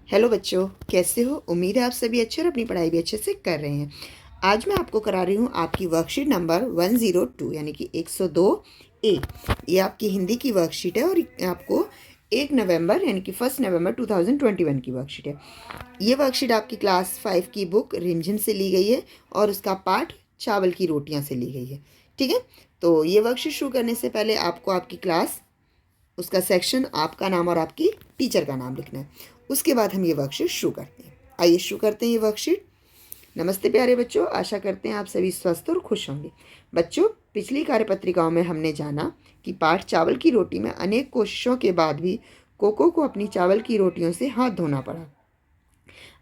Hello बच्चों, कैसे हो? उम्मीद है आप सभी अच्छे और अपनी पढ़ाई भी अच्छे से कर रहे हैं। आज मैं आपको करा रही हूँ आपकी वर्कशीट नंबर 102 यानी कि 102 ए। ये आपकी हिंदी की वर्कशीट है और आपको 1 नवंबर यानी कि 1 नवंबर 2021 की वर्कशीट है। ये वर्कशीट आपकी क्लास 5 की बुक रिमझिम से ली गई है और उसका पाठ चावल की रोटियाँ से ली गई है। ठीक है, तो ये वर्कशीट शुरू करने से पहले आपको आपकी क्लास, उसका सेक्शन, आपका नाम और आपकी टीचर का नाम लिखना है। उसके बाद हम ये वर्कशीट शुरू करते हैं। आइए शुरू करते हैं ये वर्कशीट। नमस्ते प्यारे बच्चों, आशा करते हैं आप सभी स्वस्थ और खुश होंगे। बच्चों, पिछली कार्यपत्रिकाओं में हमने जाना कि पाठ चावल की रोटी में अनेक कोशिशों के बाद भी कोको को अपनी चावल की रोटियों से हाथ धोना पड़ा।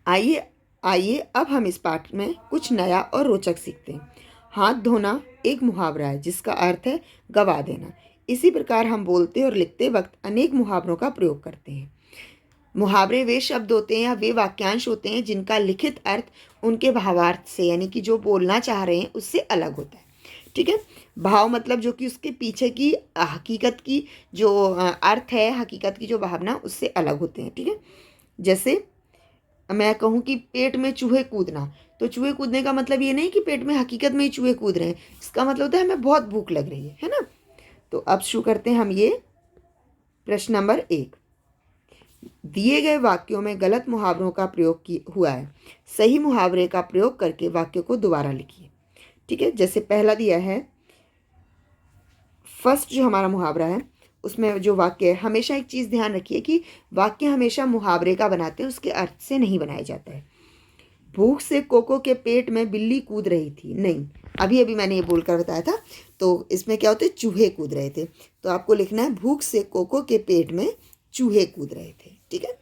आइए आइए अब हम इस पाठ में कुछ नया और रोचक सीखते हैं। हाथ धोना एक मुहावरा है जिसका अर्थ है गवा देना। इसी प्रकार हम बोलते और लिखते वक्त अनेक मुहावरों का प्रयोग करते हैं। मुहावरे वे शब्द होते हैं या वे वाक्यांश होते हैं जिनका लिखित अर्थ उनके भावार्थ से यानी कि जो बोलना चाह रहे हैं उससे अलग होता है। ठीक है, भाव मतलब जो कि उसके पीछे की हकीकत की जो अर्थ है, हकीकत की जो भावना, उससे अलग होते हैं। ठीक है, जैसे मैं कहूँ कि पेट में चूहे कूदना, तो चूहे कूदने का मतलब ये नहीं कि पेट में हकीकत में ही चूहे कूद रहे हैं। इसका मतलब होता है हमें बहुत भूख लग रही है ना। तो अब शुरू करते हैं हम ये प्रश्न नंबर 1। दिए गए वाक्यों में गलत मुहावरों का प्रयोग हुआ है। सही मुहावरे का प्रयोग करके वाक्य को दोबारा लिखिए। ठीक है, जैसे पहला दिया है, फर्स्ट जो हमारा मुहावरा है उसमें जो वाक्य है, हमेशा एक चीज़ ध्यान रखिए कि वाक्य हमेशा मुहावरे का बनाते हैं, उसके अर्थ से नहीं बनाया जाता है। भूख से कोको के पेट में बिल्ली कूद रही थी, नहीं, अभी अभी मैंने ये बोलकर बताया था। तो इसमें क्या होते, चूहे कूद रहे थे, तो आपको लिखना है भूख से कोको के पेट में चूहे कूद रहे थे। ठीक है,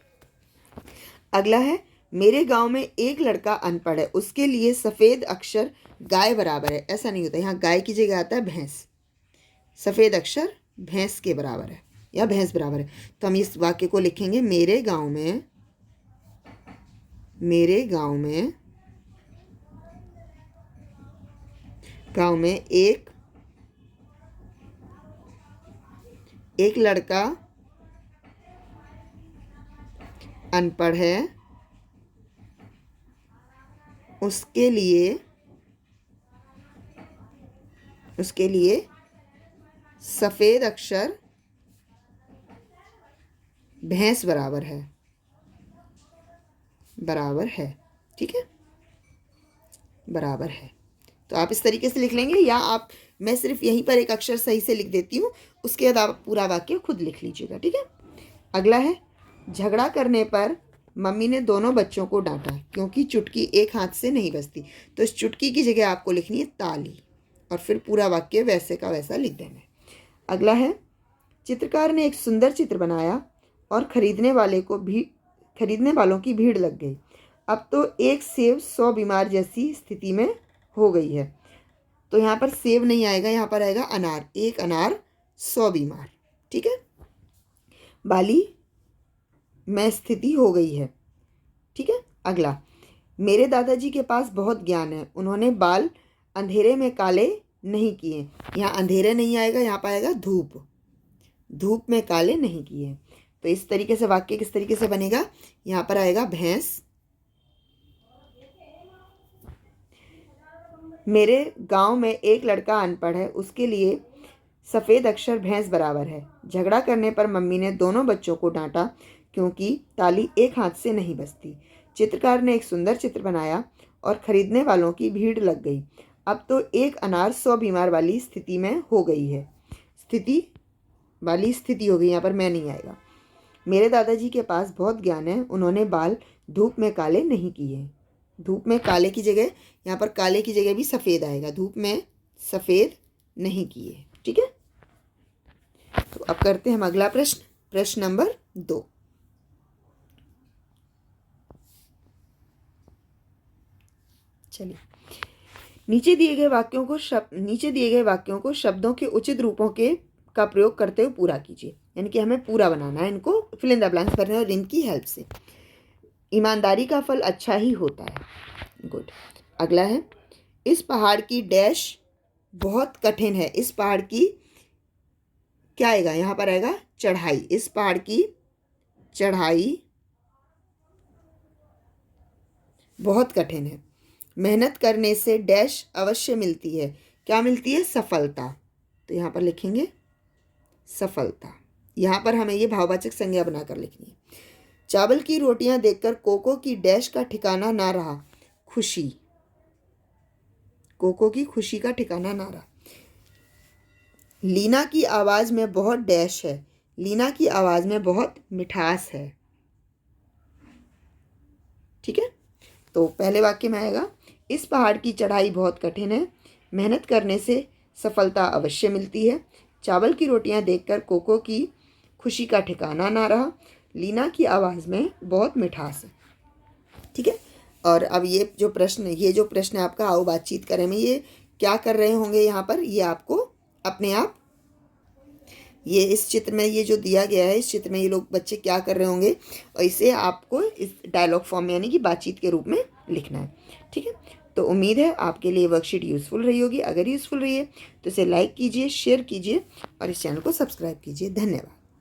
अगला है, मेरे गांव में एक लड़का अनपढ़ है, उसके लिए सफ़ेद अक्षर गाय बराबर है। ऐसा नहीं होता, यहाँ गाय की जगह आता है भैंस। सफ़ेद अक्षर भैंस के बराबर है या भैंस बराबर है। तो हम इस वाक्य को लिखेंगे, मेरे गांव में एक लड़का अनपढ़ है, उसके लिए सफ़ेद अक्षर भैंस बराबर है। ठीक है, बराबर है। तो आप इस तरीके से लिख लेंगे, या आप, मैं सिर्फ यहीं पर एक अक्षर सही से लिख देती हूँ, उसके बाद आप पूरा वाक्य खुद लिख लीजिएगा। ठीक है, अगला है, झगड़ा करने पर मम्मी ने दोनों बच्चों को डांटा क्योंकि चुटकी एक हाथ से नहीं बजती। तो इस चुटकी की जगह आपको लिखनी है ताली और फिर पूरा वाक्य वैसे का वैसा लिख देना है। अगला है, चित्रकार ने एक सुंदर चित्र बनाया और खरीदने वालों की भीड़ लग गई। अब तो एक सेब 100 बीमार जैसी स्थिति में हो गई है। तो यहाँ पर सेब नहीं आएगा, यहाँ पर आएगा अनार। एक अनार 100 बीमार। ठीक है, बाली में स्थिति हो गई है। ठीक है, अगला, मेरे दादाजी के पास बहुत ज्ञान है, उन्होंने बाल अंधेरे में काले नहीं किए। यहाँ अंधेरे नहीं आएगा, यहाँ पर आएगा धूप में काले नहीं किए। तो इस तरीके से वाक्य किस तरीके से बनेगा, यहाँ पर आएगा भैंस, मेरे गांव में एक लड़का अनपढ़ है, उसके लिए सफ़ेद अक्षर भैंस बराबर है। झगड़ा करने पर मम्मी ने दोनों बच्चों को डांटा क्योंकि ताली एक हाथ से नहीं बजती। चित्रकार ने एक सुंदर चित्र बनाया और खरीदने वालों की भीड़ लग गई। अब तो एक अनार 100 बीमार वाली स्थिति में हो गई है। स्थिति हो गई, यहाँ पर मैं नहीं आएगा। मेरे दादाजी के पास बहुत ज्ञान है, उन्होंने बाल धूप में काले नहीं किए। धूप में काले की जगह, यहाँ पर काले की जगह भी सफ़ेद आएगा, धूप में सफ़ेद नहीं किए। ठीक है, तो अब करते हैं हम अगला प्रश्न नंबर 2। चलिए, नीचे दिए गए वाक्यों को शब्दों के उचित रूपों का प्रयोग करते हुए पूरा कीजिए। यानी कि हमें पूरा बनाना है, इनको फिल इन द ब्लैंक्स भरना है और इनकी हेल्प से। ईमानदारी का फल अच्छा ही होता है। गुड। अगला है, इस पहाड़ की डैश बहुत कठिन है। इस पहाड़ की क्या आएगा, यहाँ पर आएगा चढ़ाई। इस पहाड़ की चढ़ाई बहुत कठिन है। मेहनत करने से डैश अवश्य मिलती है। क्या मिलती है? सफलता। तो यहाँ पर लिखेंगे सफलता। यहाँ पर हमें ये भाववाचक संज्ञा बनाकर लिखनी है। चावल की रोटियां देखकर कोको की डैश का ठिकाना ना रहा। खुशी। कोको की खुशी का ठिकाना ना रहा। लीना की आवाज में बहुत डैश है। लीना की आवाज में बहुत मिठास है। ठीक है, तो पहले वाक्य में आएगा, इस पहाड़ की चढ़ाई बहुत कठिन है। मेहनत करने से सफलता अवश्य मिलती है। चावल की रोटियां देखकर कोको की खुशी का ठिकाना ना रहा। लीना की आवाज़ में बहुत मिठास है। ठीक है, और अब ये जो प्रश्न है आपका आओ बातचीत करें में, ये क्या कर रहे होंगे यहाँ पर? ये आपको अपने आप, ये इस चित्र में ये जो दिया गया है, इस चित्र में ये लोग बच्चे क्या कर रहे होंगे, और इसे आपको इस डायलॉग फॉर्म में यानी कि बातचीत के रूप में लिखना है। ठीक है, तो उम्मीद है आपके लिए वर्कशीट यूज़फुल रही होगी। अगर यूज़फुल रही है तो इसे लाइक कीजिए, शेयर कीजिए और इस चैनल को सब्सक्राइब कीजिए। धन्यवाद।